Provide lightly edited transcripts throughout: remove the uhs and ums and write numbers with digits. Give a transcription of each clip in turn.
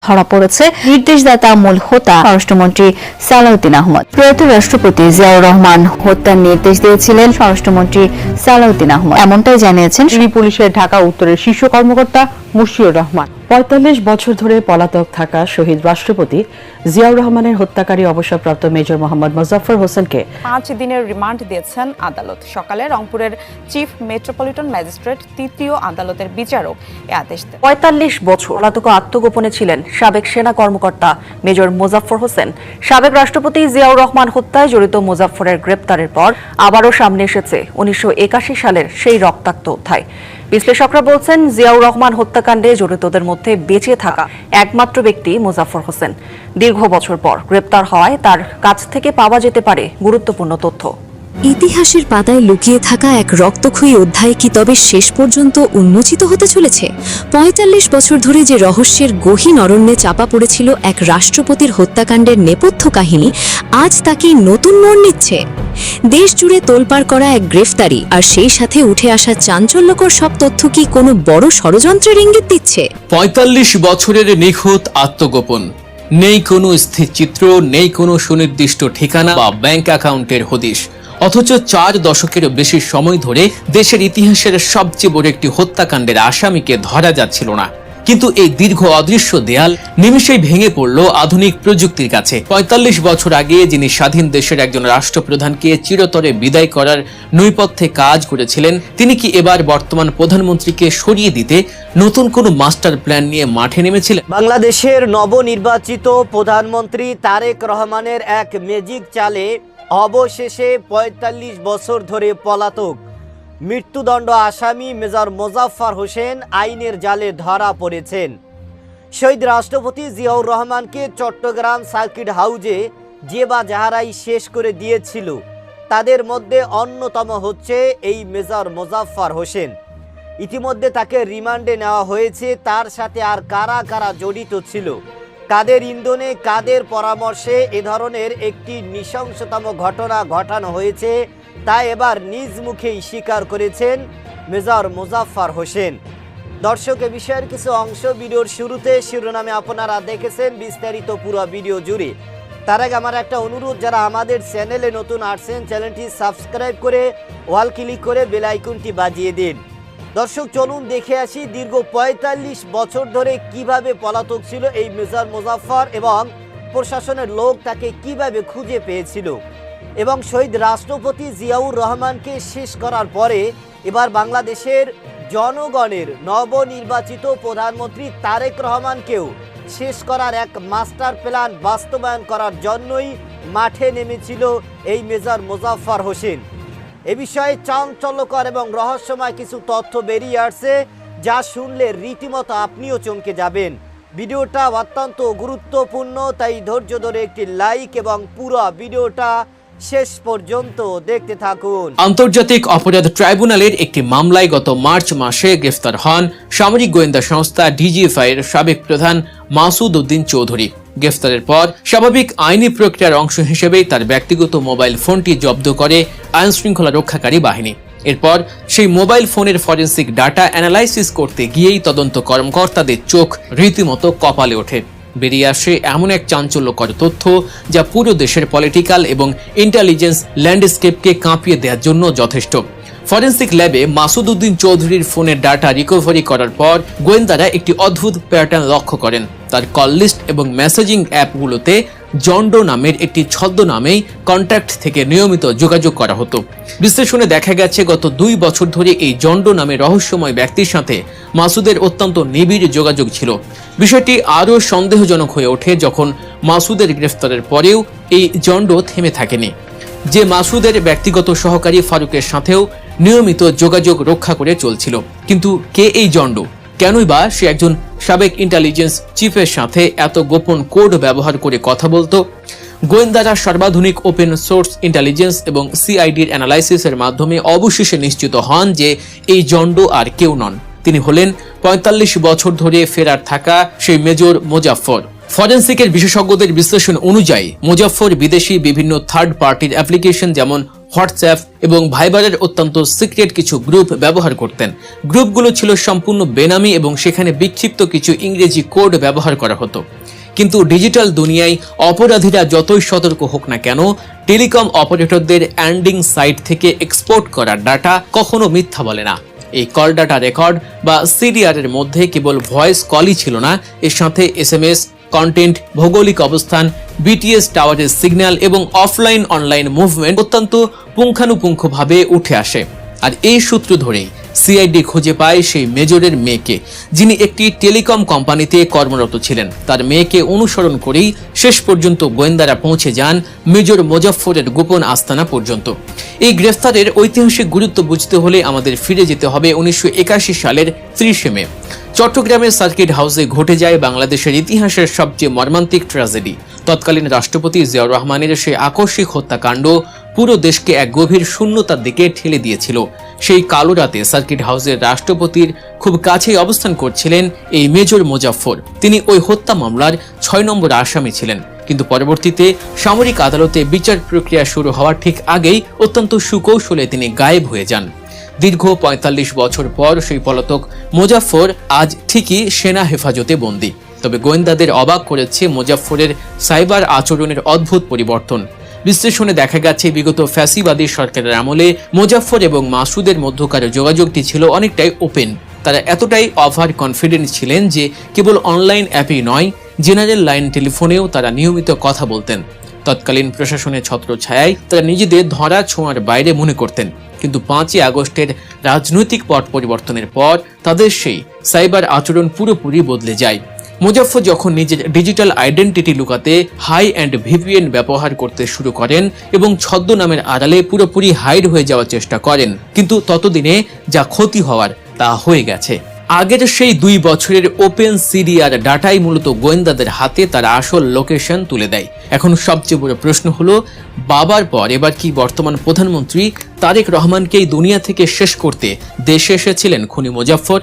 ধরা পড়েছে নির্দেশদাতা মূল হোতা স্বরাষ্ট্রমন্ত্রী সালাউদ্দিন আহমদ। প্রয়াত রাষ্ট্রপতি জিয়াউর রহমান হত্যার নির্দেশ দিয়েছিলেন স্বরাষ্ট্রমন্ত্রী সালাউদ্দিন আহমদ, এমনটাই জানিয়েছেন পুলিশের ঢাকা উত্তরের শীর্ষ কর্মকর্তা মুশিউর রহমান। ৪৫ বছর ধরে পলাতক থাকা শহীদ রাষ্ট্রপতি জিয়াউর রহমানের হত্যাকারী অবসরপ্রাপ্ত মেজর মোহাম্মদ মোজাফফর হোসেনকে ৫ দিনের রিমান্ড দিয়েছেন আদালত। সকালে রংপুরের চিফ মেট্রোপলিটন ম্যাজিস্ট্রেট তৃতীয় আদালতের বিচারক এ আদেশ দেন। ৪৫ বছর পলাতক আত্মগোপনে ছিলেন সাবেক সেনা কর্মকর্তা মেজর মোজাফফর হোসেন। সাবেক রাষ্ট্রপতি জিয়াউর রহমান হত্যায় জড়িত মোজাফফরের গ্রেপ্তারের পর আবারও সামনে এসেছে ১৯৮১ সালের সেই রক্তাক্ত অধ্যায়। বিশ্লেষকরা বলছেন, জিয়াউর রহমান হত্যাকাণ্ডে জড়িতদের মধ্যে বেঁচে থাকা একমাত্র ব্যক্তি মোজাফফর হোসেন। দীর্ঘ বছর পর গ্রেপ্তার হওয়ায় তার কাছ থেকে পাওয়া যেতে পারে গুরুত্বপূর্ণ তথ্য। ইতিহাসের পাতায় লুকিয়ে থাকা এক রক্তক্ষয়ী অধ্যায় কি তবে শেষ পর্যন্ত উন্মোচিত হতে চলেছে? ৪৫ বছর ধরে যে রহস্যের গহীন অরণ্যে চাপা পড়েছিল এক রাষ্ট্রপতির হত্যাকাণ্ডের নেপথ্য কাহিনী, আজ তাকে নতুন মোড় নিচ্ছে। দেশ জুড়ে তোলপাড় করা এক গ্রেফতারি আর সেই সাথে উঠে আসা চাঞ্চল্যকর সব তথ্য কি কোনো বড় ষড়যন্ত্রের ইঙ্গিত দিচ্ছে? ৪৫ বছরের নিখুঁত আত্মগোপন, নেই কোনো স্থির চিত্র, নেই কোনো সুনির্দিষ্ট ঠিকানা বা ব্যাংক অ্যাকাউন্টের হদিশ। অথচ ৪ দশকেরও বেশি সময় ধরে দেশের ইতিহাসের সবচেয়ে বড় একটি হত্যাকাণ্ডের আসামিকে ধরা যাচ্ছিল না। কিন্তু এই দীর্ঘ অদৃশ্য দেয়াল নিমেষেই ভেঙে পড়ল আধুনিক প্রযুক্তির কাছে। ৪৫ বছর আগে যিনি স্বাধীন দেশের একজন রাষ্ট্রপ্রধানকে চিরতরে বিদায় করার নৈপথ্যে কাজ করেছিলেন, তিনি কি এবার বর্তমান প্রধানমন্ত্রীকে সরিয়ে দিতে নতুন কোনো মাস্টার প্ল্যান নিয়ে মাঠে নেমেছিলেন? বাংলাদেশের নবনির্বাচিত প্রধানমন্ত্রী তারেক রহমানের এক ম্যাজিক চালে অবশেষে ৪৫ বছর ধরে পলাতক মৃত্যুদণ্ড আসামি মেজর মোজাফফর হোসেন আইনের জালে ধরা পড়েছেন। শহীদ রাষ্ট্রপতি জিয়াউর রহমানকে চট্টগ্রাম সার্কিট হাউজে যে বা যাহারাই শেষ করে দিয়েছিল, তাদের মধ্যে অন্যতম হচ্ছে এই মেজর মোজাফফর হোসেন। ইতিমধ্যে তাকে রিমান্ডে নেওয়া হয়েছে। তার সাথে আর কারা কারা জড়িত ছিল, কাদের ইন্ধনে, কাদের পরামর্শে এ ধরনের একটি নৃশংসতম ঘটনা ঘটানো হয়েছে, তা এবার নিজ মুখেই স্বীকার করেছেন মেজর মোজাফফর হোসেন। দর্শক, এ বিষয়ের কিছু অংশ ভিডিওর শুরুতে শিরোনামে আপনারা দেখেছেন, বিস্তারিত পুরো ভিডিও জুড়ে। তার আগে আমার একটা অনুরোধ, যারা আমাদের চ্যানেলে নতুন আসছেন, চ্যানেলটি সাবস্ক্রাইব করে ওয়াল ক্লিক করে বেল আইকনটি বাজিয়ে দিন। দর্শক, চলুন দেখে আসি দীর্ঘ ৪৫ বছর ধরে কিভাবে পলাতক ছিল এই মেজর মোজাফফর এবং প্রশাসনের লোক তাকে কিভাবে খুঁজে পেয়েছিল। এবং শহীদ রাষ্ট্রপতি জিয়াউর রহমানকে শেষ করার পরে এবার বাংলাদেশের জনগণের নবনির্বাচিত প্রধানমন্ত্রী তারেক রহমানকেও শেষ করার এক মাস্টার প্ল্যান বাস্তবায়ন করার জন্যই মাঠে নেমেছিল এই মেজর মোজাফফর হোসেন। এ বিষয়ে চাঞ্চল্যকর এবং রহস্যময় কিছু তথ্য বেরিয়ে আসছে, যা শুনলে রীতিমতো আপনিও চমকে যাবেন। ভিডিওটা অত্যন্ত গুরুত্বপূর্ণ, তাই ধৈর্য ধরে একটি লাইক এবং পুরো ভিডিওটা শেষ পর্যন্ত দেখতে থাকুন। আন্তর্জাতিক অপরাধ ট্রাইব্যুনালের একটি মামলায় গত মার্চ মাসে গ্রেফতার হন সামরিক গোয়েন্দা সংস্থা ডিজিএফআই এর সাবেক প্রধান মাসুদ উদ্দিন চৌধুরী। গ্রেফতারের পর স্বাভাবিক আইনি প্রক্রিয়ার অংশ হিসেবেই তার ব্যক্তিগত মোবাইল ফোনটি জব্দ করে আইন শৃঙ্খলা রক্ষাকারী বাহিনী। এরপর সেই মোবাইল ফোনের ফরেন্সিক ডাটা অ্যানালাইসিস করতে গিয়েই তদন্ত কর্মকর্তাদের চোখ রীতিমতো কপালে ওঠে। বেরিয়ে আসে এমন এক চাঞ্চল্যকর তথ্য, যা পুরো দেশের পলিটিক্যাল এবং ইন্টেলিজেন্স ল্যান্ডস্কেপকে কাঁপিয়ে দেওয়ার জন্য যথেষ্ট। ফরেন্সিক ল্যাবে মাসুদ উদ্দিন চৌধুরীর ফোনের ডাটা রিকভারি করার পর গোয়েন্দারা একটি অদ্ভুত প্যাটার্ন লক্ষ্য করেন। তার কল লিস্ট এবং মেসেজিং অ্যাপগুলোতে জন্ডো নামের একটি ছদ্মনামেই কন্ট্যাক্ট থেকে নিয়মিত যোগাযোগ করা হতো। বিশ্লেষণে দেখা গেছে, গত ২ বছর ধরে এই জন্ডো নামের রহস্যময় ব্যক্তির সাথে মাসুদের অত্যন্ত নিবিড় যোগাযোগ ছিল। বিষয়টি আরও সন্দেহজনক হয়ে ওঠে যখন মাসুদের গ্রেফতারের পরেও এই জন্ডো থেমে থাকেনি। যে মাসুদের ব্যক্তিগত সহকারী ফারুকের সাথেও নিয়মিত যোগাযোগ রক্ষা করে চলছিল। কিন্তু কে এই জন্ডো? কেনই বা সে একজন সাবেক ইন্টেলিজেন্স চিফের সাথে এত গোপন কোড ব্যবহার করে কথা বলতো? গোয়েন্দারা সর্বাধুনিক ওপেন সোর্স ইন্টেলিজেন্স এবং সিআইডির অ্যানালাইসিসের মাধ্যমে অবশেষে নিশ্চিত হন যে এই জন্ডো আর কেউ নন, তিনি হলেন ৪৫ বছর ধরে ফেরার থাকা সেই মেজর মোজাফফর। ফরেন্সিকের বিশেষজ্ঞদের বিশ্লেষণ অনুযায়ী মোজাফফর বিদেশি বিভিন্ন থার্ড পার্টির অ্যাপ্লিকেশন যেমন হোয়াটসঅ্যাপ এবং ভাইবারের অত্যন্ত সিক্রেট কিছু গ্রুপ ব্যবহার করতেন। গ্রুপগুলো ছিল সম্পূর্ণ বেনামি এবং সেখানে বিক্ষিপ্ত কিছু ইংরেজি কোড ব্যবহার করা হতো। কিন্তু ডিজিটাল দুনিয়ায় অপরাধীরা যতই সতর্ক হোক না কেন, টেলিকম অপারেটরদের এন্ডিং সাইট থেকে এক্সপোর্ট করা ডাটা কখনো মিথ্যা বলে না। এই কল ডাটা রেকর্ড বা সিডিআর এর মধ্যে কেবল ভয়েস কলই ছিল না, এর সাথে এসএমএস, কন্টেন্ট, ভৌগোলিক অবস্থান, বিটিএস টাওয়ারের সিগন্যাল এবং অফলাইন অনলাইন মুভমেন্ট অত্যন্ত পুঙ্খানুপুঙ্খভাবে উঠে আসে। আর এই সূত্র ধরেই সিআইডি খুঁজে পায় সেই মেজরের মেয়েকে, যিনি একটি টেলিকম কোম্পানিতে কর্মরত ছিলেন। তার মেয়েকে অনুসরণ করেই শেষ পর্যন্ত গোয়েন্দারা পৌঁছে যান মেজর মোজাফফরের গোপন আস্তানা পর্যন্ত। এই গ্রেফতারের ঐতিহাসিক গুরুত্ব বুঝতে হলে আমাদের ফিরে যেতে হবে 1981 সালের 30 মে। চট্টগ্রামের সার্কিট হাউসে ঘটে যায় বাংলাদেশের ইতিহাসের সবচেয়ে মর্মান্তিক ট্র্যাজেডি। তৎকালীন রাষ্ট্রপতি জিয়াউর রহমানের সেই আকস্মিক হত্যাকাণ্ড পুরো দেশকে এক গভীর শূন্যতার দিকে ঠেলে দিয়েছিল। সেই কালো রাতে সার্কিট হাউসের রাষ্ট্রপতির খুব কাছেই অবস্থান করছিলেন এই মেজর মোজাফফর। তিনি ওই হত্যা মামলার 6 নম্বর আসামি ছিলেন। কিন্তু পরবর্তীতে সামরিক আদালতে বিচার প্রক্রিয়া শুরু হওয়ার ঠিক আগেই অত্যন্ত সুকৌশলে তিনি গায়েব হয়ে যান। দীর্ঘ 45 বছর পর সেই পলাতক মোজাফফর আজ ঠিকই সেনা হেফাজতে বন্দী। তবে গোয়েন্দাদের অবাক করেছে মোজাফফরের সাইবার আচরণের অদ্ভুত পরিবর্তন। বিশ্লেষণে দেখা গেছে বিগত ফ্যাসিবাদী সরকারের আমলে মোজাফফর এবং মাসুদের মধ্যকার যোগাযোগটি ছিল অনেকটাই ওপেন। তারা এতটাই ওভার কনফিডেন্ট ছিলেন যে কেবল অনলাইন অ্যাপেই নয়, জেনারেল লাইন টেলিফোনেও তারা নিয়মিত কথা বলতেন। তৎকালীন প্রশাসনের ছত্রছায়ায় তারা নিজেদের ধরা ছোঁয়ার বাইরে মনে করতেন। কিন্তু 5ই আগস্টের রাজনৈতিক পট পরিবর্তনের পর তাদের সেই সাইবার আচরণ পুরোপুরি বদলে যায়। মোজাফফর যখন নিজের ডিজিটাল আইডেন্টিটি লুকাতে হাই অ্যান্ড ভিপিএন ব্যবহার করতে শুরু করেন এবং ছদ্মনামের আড়ালে পুরোপুরি হাইড হয়ে যাওয়ার চেষ্টা করেন, কিন্তু ততদিনে যা ক্ষতি হওয়ার তা হয়ে গেছে। আগের সেই 2 বছরের ওপেন সিডিআর ডাটাই মূলত গোয়েন্দাদের হাতে তার আসল লোকেশন তুলে দেয়। এখন সবচেয়ে বড় প্রশ্ন হলো, বাবার পর এবার কি বর্তমান প্রধানমন্ত্রী তারেক রহমানকেই দুনিয়া থেকে শেষ করতে দেশে এসেছিলেন খুনি মোজাফফর?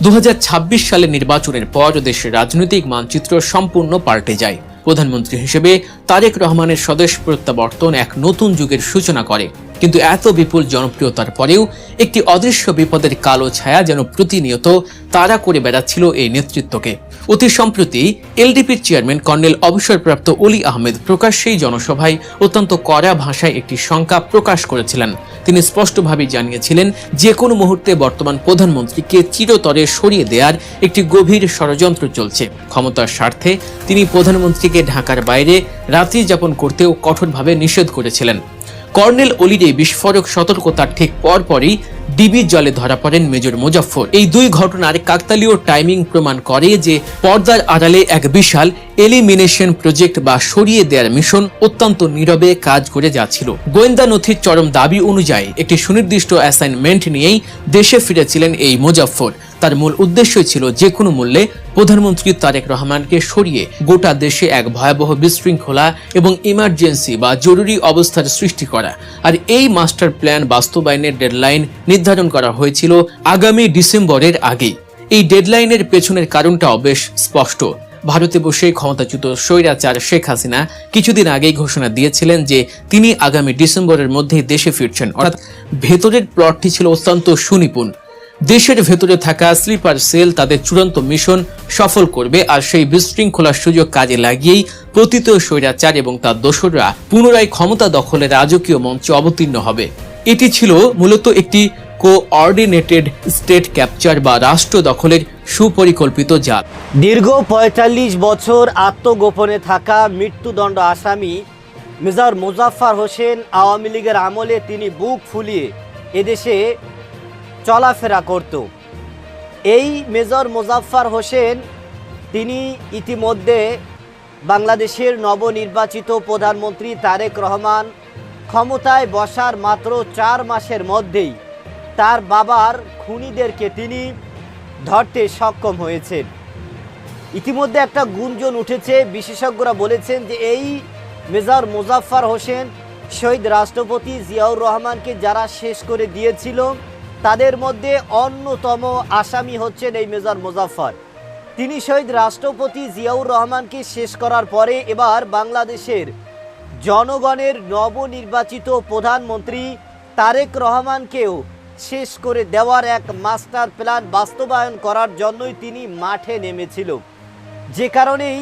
2026 সালের নির্বাচনের পর দেশের রাজনৈতিক মানচিত্র সম্পূর্ণ পাল্টে যায়। প্রধানমন্ত্রী হিসেবে তারেক রহমানের স্বদেশ প্রত্যাবর্তন এক নতুন যুগের সূচনা করে। কিন্তু এত বিপুল জনপ্রিয়তার পরেও একটি অদৃশ্য বিপদের কালো ছায়া যেন প্রতিনিয়ত তাড়া করে বেড়াচ্ছিল এই নেতৃত্বকে। অতি সম্প্রতি এলডিপির চেয়ারম্যান কর্নেল অবসরপ্রাপ্ত অলি আহমেদ প্রকাশ্যেই জনসভায় অত্যন্ত কড়া ভাষায় একটি শঙ্কা প্রকাশ করেছিলেন। তিনি স্পষ্টভাবে জানিয়েছিলেন, যে কোনো মুহূর্তে বর্তমান প্রধানমন্ত্রীকে চিরতরে সরিয়ে দেওয়ার একটি গভীর ষড়যন্ত্র চলছে। ক্ষমতার স্বার্থে তিনি প্রধানমন্ত্রীকে ঢাকার বাইরে রাত্রি যাপন করতেও কঠোরভাবে নিষেধ করেছিলেন। কর্নেল অলির এই বিস্ফোরক সতর্কতার ঠিক পরপরই ডিবির জলে ধরা পড়েন মেজর মোজাফফর। এই 2 ঘটনার কাকতালীয় টাইমিং প্রমাণ করে যে পর্দার আড়ালে এক বিশাল এলিমিনেশন প্রজেক্ট বা সরিয়ে দেওয়ার মিশন অত্যন্ত নীরবে কাজ করে যাচ্ছিল। গোয়েন্দা নথির চরম দাবি অনুযায়ী একটি সুনির্দিষ্ট অ্যাসাইনমেন্ট নিয়েই দেশে ফিরেছিলেন এই মোজাফফর। তার মূল উদ্দেশ্যই ছিল যে কোনো মূল্যে প্রধানমন্ত্রী তারেক রহমানকে সরিয়ে গোটা দেশে এক ভয়াবহ বিশৃঙ্খলা এবং ইমার্জেন্সি বা জরুরি অবস্থার সৃষ্টি করা। আর এই মাস্টার প্ল্যান বাস্তবায়নের ডেডলাইন নির্ধারণ করা হয়েছিল আগামী ডিসেম্বরের আগে। এই ডেডলাইনের পেছনের কারণটাও বেশ স্পষ্ট। ভারতে বসে ক্ষমতাচ্যুত স্বৈরাচার শেখ হাসিনা কিছুদিন আগেই ঘোষণা দিয়েছিলেন যে তিনি আগামী ডিসেম্বরের মধ্যেই দেশে ফিরছেন। অর্থাৎ ভেতরের প্লটটি ছিল অত্যন্ত সুনিপুণ। দেশের ভেতরে থাকা স্লিপার সেল তাদের চূড়ান্ত মিশন সফল করবে, আর সেই বিশৃঙ্খলার সুযোগ কাজে লাগিয়েই পতিত স্বৈরাচার এবং তার দোসররা পুনরায় ক্ষমতা দখলের রাজকীয় মঞ্চে অবতীর্ণ হবে। এটি ছিল মূলত একটি কোঅর্ডিনেটেড স্টেট ক্যাপচার বা রাষ্ট্র দখলের সুপরিকল্পিত জাল। দীর্ঘ 45 বছর আত্মগোপনে থাকা মৃত্যুদণ্ড আসামি মেজর মোজাফফর হোসেন আওয়ামী লীগের আমলে তিনি বুক ফুলিয়ে এদেশে চলাফেরা করত। এই মেজর মোজাফফর হোসেন তিনি ইতিমধ্যে বাংলাদেশের নবনির্বাচিত প্রধানমন্ত্রী তারেক রহমান ক্ষমতায় বসার মাত্র 4 মাসের মধ্যেই তার বাবার খুনিদেরকে তিনি ধরতে সক্ষম হয়েছেন। ইতিমধ্যে একটা গুঞ্জন উঠেছে, বিশেষজ্ঞরা বলেছেন যে এই মেজর মোজাফফর হোসেন শহীদ রাষ্ট্রপতি জিয়াউর রহমানকে যারা শেষ করে দিয়েছিল তাদের মধ্যে অন্যতম আসামি হচ্ছেন এই মেজর মোজাফফর। তিনি শহীদ রাষ্ট্রপতি জিয়াউর রহমানকে শেষ করার পরে এবার বাংলাদেশের জনগণের নবনির্বাচিত প্রধানমন্ত্রী তারেক রহমানকেও শেষ করে দেওয়ার এক মাস্টার প্ল্যান বাস্তবায়ন করার জন্যই তিনি মাঠে নেমেছিল। যে কারণেই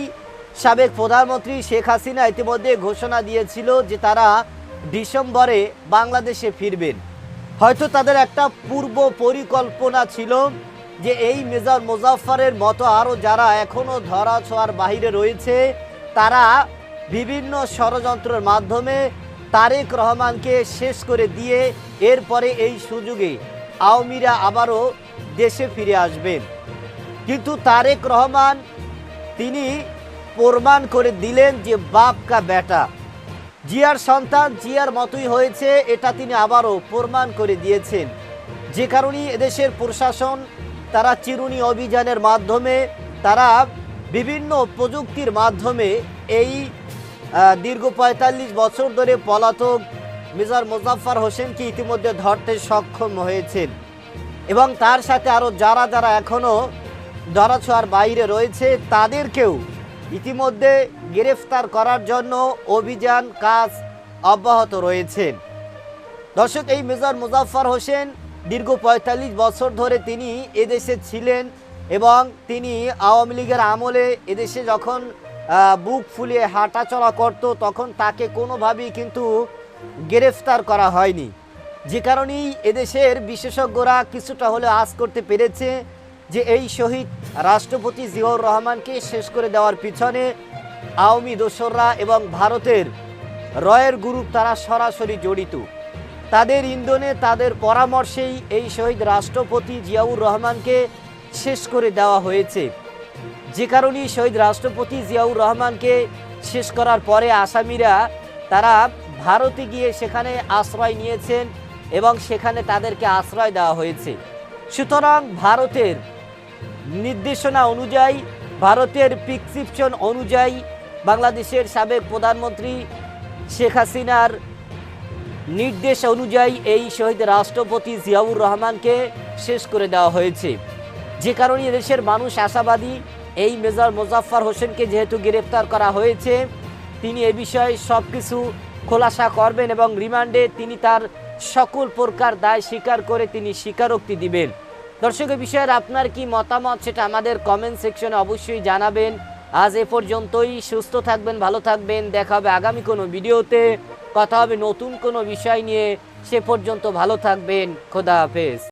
সাবেক প্রধানমন্ত্রী শেখ হাসিনা ইতিমধ্যে ঘোষণা দিয়েছিল যে তারা ডিসেম্বরে বাংলাদেশে ফিরবেন। হয়তো তাদের একটা পূর্ব পরিকল্পনা ছিল যে এই মেজর মোজাফফরের মতো আরও যারা এখনও ধরাছোঁয়ার বাইরে রয়েছে তারা বিভিন্ন ষড়যন্ত্রের মাধ্যমে তারেক রহমানকে শেষ করে দিয়ে এরপরে এই সুযোগে আওয়ামীরা আবারও দেশে ফিরে আসবেন। কিন্তু তারেক রহমান তিনি প্রমাণ করে দিলেন যে বাপ কা বেটা, জিয়ার সন্তান জিয়ার মতোই হয়েছে, এটা তিনি আবারও প্রমাণ করে দিয়েছেন। যে কারণেই এদেশের প্রশাসন তারা চিরুনি অভিযানের মাধ্যমে তারা বিভিন্ন প্রযুক্তির মাধ্যমে এই দীর্ঘ ৪৫ বছর ধরে পলাতক মেজর মোজাফফর হোসেনকে ইতিমধ্যে ধরতে সক্ষম হয়েছেন এবং তার সাথে আরও যারা যারা এখনও ধরাছোঁয়ার বাইরে রয়েছে তাদেরকেও ইতিমধ্যে গ্রেফতার করার জন্য অভিযান কাজ অব্যাহত রয়েছে। দর্শক, এই মেজর মোজাফফর হোসেন দীর্ঘ ৪৫ বছর ধরে তিনি এদেশে ছিলেন এবং তিনি আওয়ামী লীগের আমলে এদেশে যখন বুক ফুলিয়ে হাঁটাচলা করত তখন তাকে কোনোভাবেই কিন্তু গ্রেফতার করা হয়নি। যে কারণেই এদেশের বিশেষজ্ঞরা কিছুটা হলে আঁচ করতে পেরেছে যে এই শহীদ রাষ্ট্রপতি জিয়াউর রহমানকে শেষ করে দেওয়ার পিছনে আওয়ামী দোসররা এবং ভারতের রয়ের গ্রুপ তারা সরাসরি জড়িত। তাদের ইন্ধনে তাদের পরামর্শেই এই শহীদ রাষ্ট্রপতি জিয়াউর রহমানকে শেষ করে দেওয়া হয়েছে। যে কারণেই শহীদ রাষ্ট্রপতি জিয়াউর রহমানকে শেষ করার পরে আসামিরা তারা ভারতে গিয়ে সেখানে আশ্রয় নিয়েছেন এবং সেখানে তাদেরকে আশ্রয় দেওয়া হয়েছে। সুতরাং ভারতের নির্দেশনা অনুযায়ী, ভারতের প্রেসক্রিপশন অনুযায়ী বাংলাদেশের সাবেক প্রধানমন্ত্রী শেখ হাসিনার নির্দেশ অনুযায়ী এই শহীদ রাষ্ট্রপতি জিয়াউর রহমানকে শেষ করে দেওয়া হয়েছে। যে কারণে দেশের মানুষ আশাবাদী এই মেজর মোজাফফর হোসেনকে যেহেতু গ্রেফতার করা হয়েছে তিনি এ বিষয়ে সব কিছু খোলাসা করবেন এবং রিমান্ডে তিনি তার সকল প্রকার দায় স্বীকার করে তিনি স্বীকারোক্তি দিবেন। দর্শক, এ বিষয়ের আপনার কি মতামত সেটা আমাদের কমেন্ট সেকশনে অবশ্যই জানাবেন। আজ এ পর্যন্তই। সুস্থ থাকবেন, ভালো থাকবেন। দেখা হবে আগামী কোনো ভিডিওতে, কথা হবে নতুন কোনো বিষয় নিয়ে। সে পর্যন্ত ভালো থাকবেন। খোদা হাফেজ।